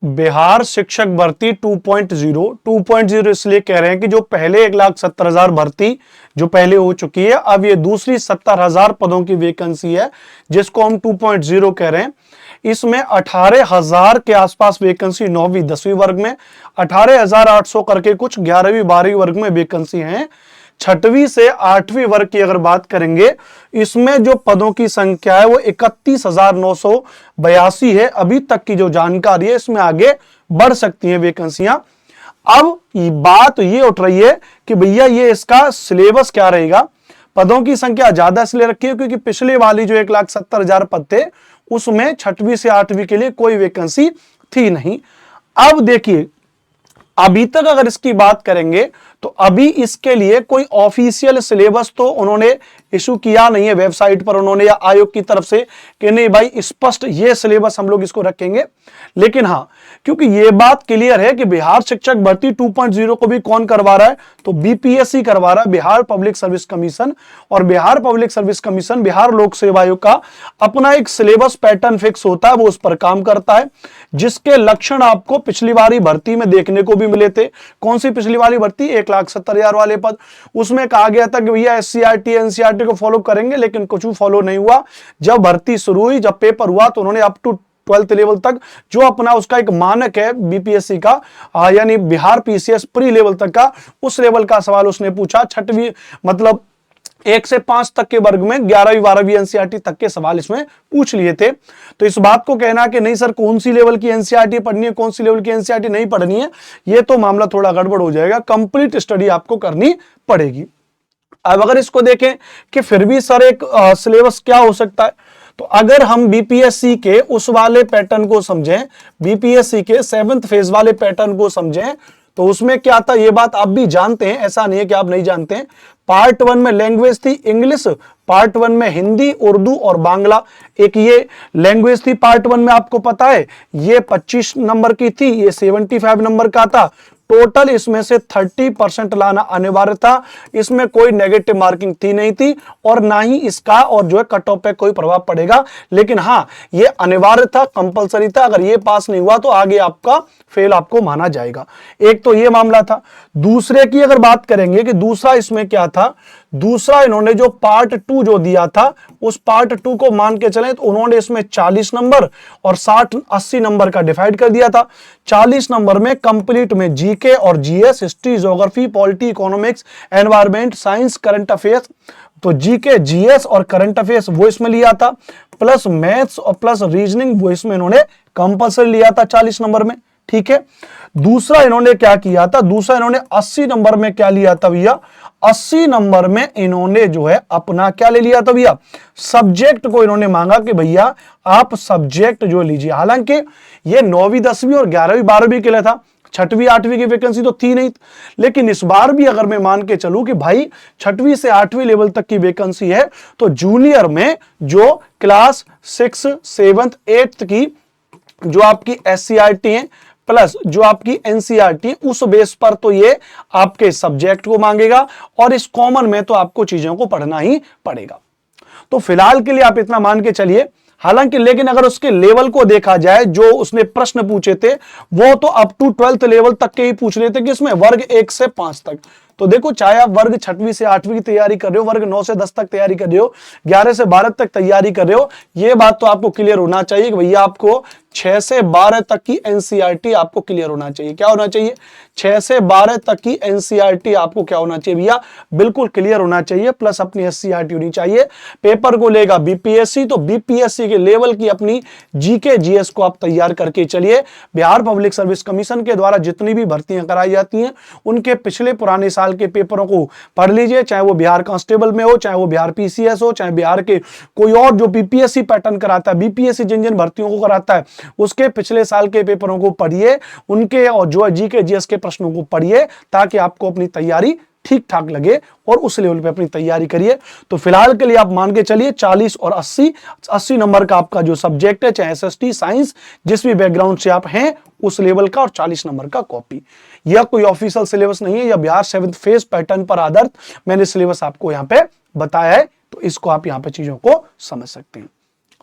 बिहार शिक्षक भर्ती 2.0 इसलिए कह रहे हैं कि जो पहले 1,70,000 भर्ती जो पहले हो चुकी है, अब ये दूसरी 70,000 पदों की वैकेंसी है जिसको हम 2.0 कह रहे हैं। इसमें 18,000 के आसपास वैकेंसी 9वीं 10वीं वर्ग में, 18,800 करके कुछ 11वीं 12वीं वर्ग में वैकेंसी हैं। 6वीं से 8वीं वर्ग की अगर बात करेंगे, इसमें जो पदों की संख्या है वो 31,982 है। अभी तक की जो जानकारी है, इसमें आगे बढ़ सकती है वैकेंसियां। अब बात ये उठ रही है कि भैया ये इसका सिलेबस क्या रहेगा। पदों की संख्या ज्यादा इसलिए रखी है क्योंकि पिछले वाली जो 1,70,000 पद थे उसमें 6वीं से 8वीं के लिए कोई वैकेंसी थी नहीं। अब देखिए, अभी तक अगर इसकी बात करेंगे तो अभी इसके लिए कोई ऑफिशियल सिलेबस तो उन्होंने इशू किया नहीं है वेबसाइट पर उन्होंने या आयोग की तरफ से कि नहीं भाई स्पष्ट ये सिलेबस हम लोग इसको रखेंगे। लेकिन हाँ, क्योंकि ये बात क्लियर है कि बिहार शिक्षक भर्ती 2.0 को भी कौन करवा रहा है, तो बीपीएससी करवा रहा है, बिहार पब्लिक सर्विस कमीशन। और Bihar public service commission, Bihar लोक सेवा आयोग का अपना एक सिलेबस पैटर्न फिक्स होता है, वो उस पर काम करता है, जिसके लक्षण आपको पिछली वाली भर्ती में देखने को भी मिले थे। कौन सी पिछली वाली भर्ती? 1,70,000 वाले पद। उसमें कहा गया था कि भैया एससीईआरटी एनसीईआरटी को फॉलो करेंगे, लेकिन कुछ भी फॉलो नहीं हुआ। जब भर्ती शुरू हुई, जब पेपर हुआ, तो उन्होंने अप टू 12th लेवल तक जो अपना उसका एक मानक है बीपीएससी का, यानी बिहार पीसीएस प्री लेवल तक का, उस लेवल का सवाल उसने पूछा। 6वीं मतलब 1 से 5 तक के वर्ग में 11वीं 12वीं एनसीईआरटी तक के सवाल इसमें पूछ लिए थे। तो इस बात को कहना कि नहीं सर कौन सी लेवल की एनसीईआरटी पढ़नी है, कौन सी लेवल की एनसीईआरटी नहीं पढ़नी है, ये तो मामला थोड़ा गड़बड़ हो जाएगा। कंप्लीट स्टडी आपको करनी पड़ेगी। अब अगर इसको देखें कि फिर भी सर एक सिलेबस क्या हो सकता है, तो अगर हम बीपीएससी के उस वाले पैटर्न को समझें, बीपीएससी के 7th फेज वाले पैटर्न को समझें, तो उसमें क्या था ये बात आप भी जानते हैं, ऐसा नहीं है कि आप नहीं जानते हैं। पार्ट 1 में लैंग्वेज थी इंग्लिश, पार्ट 1 में हिंदी, उर्दू और बांग्ला। एक ये लैंग्वेज थी पार्ट 1 में, आपको पता है ये 25 नंबर की थी, ये 75 नंबर का था। टोटल इसमें से 30% लाना अनिवार्य था। इसमें कोई नेगेटिव मार्किंग थी नहीं थी, और ना ही इसका और जो है कट ऑफ पे कोई प्रभाव पड़ेगा। लेकिन हाँ, ये अनिवार्य था, कंपलसरी था। अगर ये पास नहीं हुआ तो आगे आपका फेल आपको माना जाएगा। एक तो ये मामला था। दूसरे की अगर बात करेंगे कि दूसरा इसमें क्या था, दूसरा इन्होंने जो पार्ट 2 जो दिया था, उस पार्ट 2 को मान के चले तो उन्होंने इसमें 40 नंबर और 60-80 नंबर का डिवाइड कर दिया था। 40 नंबर में कंप्लीट में जीके और GS, history, geography, polity, economics, environment, science, current affairs, तो जीके, जीएस और करंट अफेयर्स वो इसमें लिया था, प्लस मैथ्स और प्लस रीजनिंग वो इसमें इन्होंने कंपल्सरी लिया था 40 नंबर में। ठीक है। दूसरा इन्होंने क्या किया था, दूसरा इन्होंने 80 नंबर में क्या लिया था भैया, 80 नंबर में इन्होंने जो है अपना क्या ले लिया था भैया, सब्जेक्ट को इन्होंने मांगा कि भैया आप सब्जेक्ट जो लीजिए। हालांकि ये 9वीं 10वीं और 11वीं 12वीं के लिए था, 6वीं 8वीं की वैकेंसी तो थी नहीं। लेकिन इस बार भी अगर मैं मान के चलूं कि भाई 6वीं से 8वीं लेवल तक की वैकेंसी है, तो जूनियर में जो क्लास 6, 7, 8 की जो आपकी एससीईआरटी है प्लस जो आपकी एनसीईआरटी, उस बेस पर तो ये आपके सब्जेक्ट को मांगेगा, और इस कॉमन में तो आपको चीजों को पढ़ना ही पड़ेगा। तो फिलहाल के लिए आप इतना मान के चलिए। हालांकि लेकिन अगर उसके लेवल को देखा जाए, जो उसने प्रश्न पूछे थे वो तो अप टू 12th लेवल तक के ही पूछ रहे थे कि इसमें वर्ग 1 से 5 तक। तो देखो, चाहे आप वर्ग 6वीं से 8वीं की तैयारी कर रहे हो, वर्ग 9 से 10 तक तैयारी कर रहे हो, 11 से 12 तक तैयारी कर रहे हो, ये बात तो आपको क्लियर होना चाहिए कि भैया आपको 6 से 12 तक की एनसीईआरटी आपको क्लियर होना चाहिए। क्या होना चाहिए? 6 से 12 तक की एनसीईआरटी आपको क्या होना चाहिए भैया, बिल्कुल क्लियर होना चाहिए, प्लस अपनी एससीईआरटी होनी चाहिए। पेपर को लेगा बीपीएससी, तो बीपीएससी के लेवल की अपनी जीके जीएस को आप तैयार करके चलिए। बिहार पब्लिक सर्विस कमीशन के द्वारा जितनी भी भर्तियां कराई जाती हैं, उनके पिछले पुराने साल के पेपरों को पढ़ लीजिए, चाहे वो बिहार कांस्टेबल में हो, चाहे वो बिहार पीसीएस हो, चाहे बिहार के कोई और जो बीपीएससी पैटर्न कराता है, बीपीएससी जिन जिन भर्तियों को कराता है, उसके पिछले साल के पेपरों को पढ़िए, उनके और जो जीके जीएस के प्रश्नों को पढ़िए, ताकि आपको अपनी तैयारी ठीक ठाक लगे और उस लेवल पे अपनी तैयारी करिए। तो फिलहाल के लिए आप मान के चलिए 40 और 80 नंबर का आपका जो सब्जेक्ट है, चाहे एसएसटी, साइंस, जिस भी बैकग्राउंड से आप हैं उस लेवल का, और 40 नंबर का कॉपी। यह कोई ऑफिशियल सिलेबस नहीं है, यह बिहार 7th फेज पैटर्न पर आधारित मैंने सिलेबस आपको यहाँ पे बताया है। तो इसको आप यहाँ पे चीजों को समझ सकते हैं।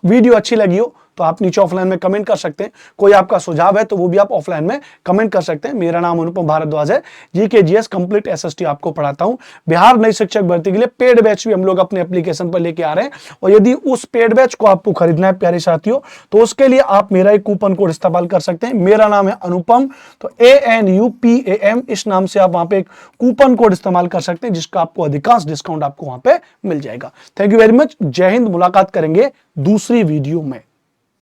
वीडियो अच्छी लगी हो तो आप नीचे ऑफलाइन में कमेंट कर सकते हैं। कोई आपका सुझाव है तो वो भी आप ऑफलाइन में कमेंट कर सकते हैं। मेरा नाम अनुपम भारद्वाज है, जीके जीएस कंप्लीट एसएसटी आपको पढ़ाता हूं। बिहार नई शिक्षक भर्ती के लिए पेड बैच भी हम लोग अपने एप्लीकेशन पर लेके आ रहे हैं, और यदि उस पेड बैच को आपको खरीदना है प्यारे साथियों, तो उसके लिए आप मेरा एक कूपन कोड इस्तेमाल कर सकते हैं। मेरा नाम है अनुपम, तो ANUPAM, इस नाम से आप वहां पे एक कूपन कोड इस्तेमाल कर सकते हैं, जिसका आपको अधिकांश डिस्काउंट आपको वहां पे मिल जाएगा। Thank you very much. जय हिंद। मुलाकात करेंगे दूसरी वीडियो में।